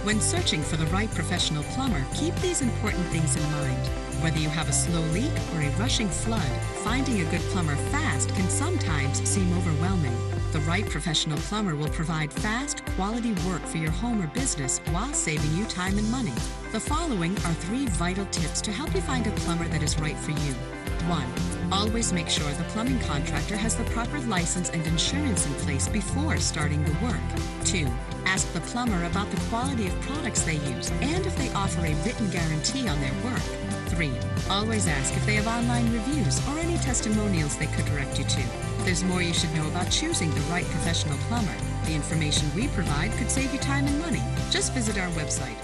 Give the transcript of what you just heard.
When searching for the right professional plumber, keep these important things in mind. Whether you have a slow leak or a rushing flood, finding a good plumber fast can sometimes seem overwhelming. The right professional plumber will provide fast, quality work for your home or business while saving you time and money. The following are 3 vital tips to help you find a plumber that is right for you. 1. Always make sure the plumbing contractor has the proper license and insurance in place before starting the work. 2. Ask the plumber about the quality of products they use and if they offer a written guarantee on their work. 3. Always ask if they have online reviews or any testimonials they could direct you to. There's more you should know about choosing the right professional plumber. The information we provide could save you time and money. Just visit our website,